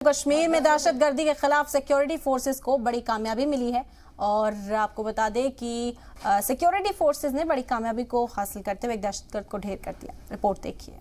कश्मीर में दहशतगर्दी के खिलाफ सिक्योरिटी फोर्सेस को बड़ी कामयाबी मिली है और आपको बता दें कि सिक्योरिटी फोर्सेस ने बड़ी कामयाबी को हासिल करते हुए एक दहशतगर्द को ढेर कर दिया। रिपोर्ट देखिए।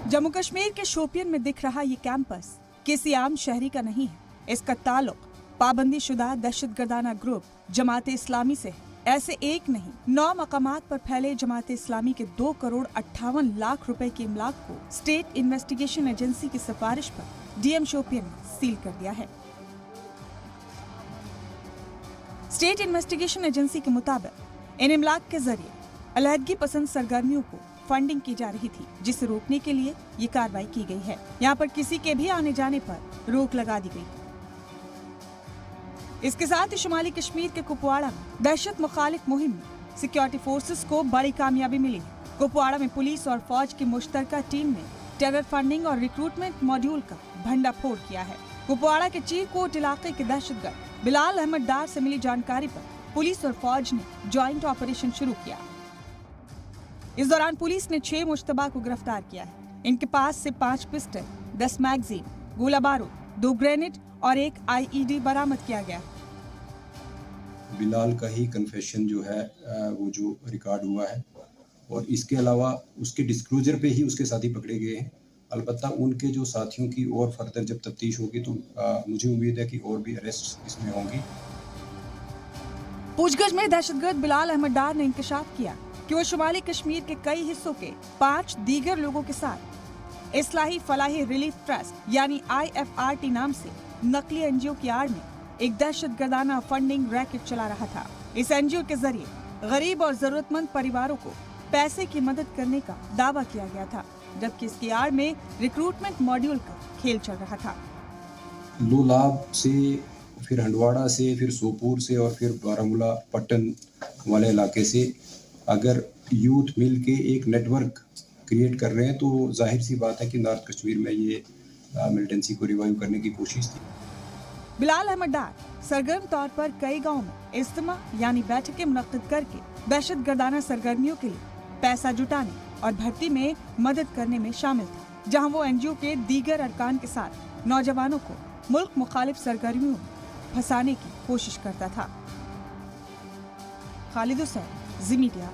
जम्मू कश्मीर के शोपियन में दिख रहा ये कैंपस किसी आम शहरी का नहीं है। इसका ताल्लुक पाबंदी शुदा दहशतगर्दाना ग्रुप जमात इस्लामी से है। ऐसे एक नहीं 9 मकामात पर फैले जमात इस्लामी के 2,58,00,000 रुपए के इमलाक को स्टेट इन्वेस्टिगेशन एजेंसी की सिफारिश पर डीएम शोपियन ने सील कर दिया है। स्टेट इन्वेस्टिगेशन एजेंसी के मुताबिक इन इमलाक के जरिए अलहदगी पसंद सरगर्मियों को फंडिंग की जा रही थी, जिसे रोकने के लिए ये कार्रवाई की गई है। यहाँ पर किसी के भी आने जाने पर रोक लगा दी गई। इसके साथ ही शुमाली कश्मीर के कुपवाड़ा में दहशत मुखालिफ मुहिम में सिक्योरिटी फोर्सेस को बड़ी कामयाबी मिली है। कुपवाड़ा में पुलिस और फौज की मुश्तरका टीम ने टेरर फंडिंग और रिक्रूटमेंट मॉड्यूल का भंडाफोड़ किया है। कुपवाड़ा के चीरकोट इलाके के दहशतगर्द बिलाल अहमद डार से मिली जानकारी पर पुलिस और फौज ने ज्वाइंट ऑपरेशन शुरू किया। इस दौरान पुलिस ने 6 मुश्तबा को गिरफ्तार किया है। इनके पास से 5 पिस्टल, 10 मैगजीन, गोला बारूद, 2 ग्रेनेड और 1 आईईडी बरामद किया गया। बिलाल का ही कन्फेशन जो है वो जो रिकॉर्ड हुआ है और इसके अलावा उसके डिस्क्लोजर पे ही उसके साथी पकड़े गए हैं। अलबत्ता उनके जो साथियों की और फर्दर जब तफ्तीश होगी तो मुझे उम्मीद है कि और भी अरेस्ट इसमें होंगी। पूछगछ में दहशतगर्द बिलाल अहमद डार ने इंकशाफ किया कि वो शुमाली कश्मीर के कई हिस्सों के 5 दीगर लोगों के साथ इस्लाही फलाही रिलीफ ट्रस्ट यानी IFRT नाम से नकली एनजीओ की आड़ में एक दहशतगर्दाना फंडिंग रैकेट चला रहा था। इस एनजीओ के जरिए गरीब और जरूरतमंद परिवारों को पैसे की मदद करने का दावा किया गया था, जबकि इसकी आड़ में रिक्रूटमेंट मॉड्यूल का खेल चल रहा था। लोलाब से, फिर हंडवाड़ा से, फिर सोपोर से और फिर बारामूला पट्टन वाले इलाके से अगर यूथ मिल के एक नेटवर्क क्रिएट कर रहे हैं तो जाहिर सी बात है कि नॉर्थ कश्मीर में ये मिलिटेंसी को रिवाइव करने की कोशिश थी। बिलाल अहमद डार सरगर्म तौर पर कई गांवों में इज्तिमा यानी बैठकें मुनक्किद करके दहशतगर्दाना सरगर्मियों के लिए पैसा जुटाने और भर्ती में मदद करने में शामिल था, जहां वो एनजीओ के दीगर अरकान के साथ नौजवानों को मुल्क मुखालिफ सरगर्मियों में फंसाने की कोशिश करता था। खालिद हुसैन, जी मीडिया।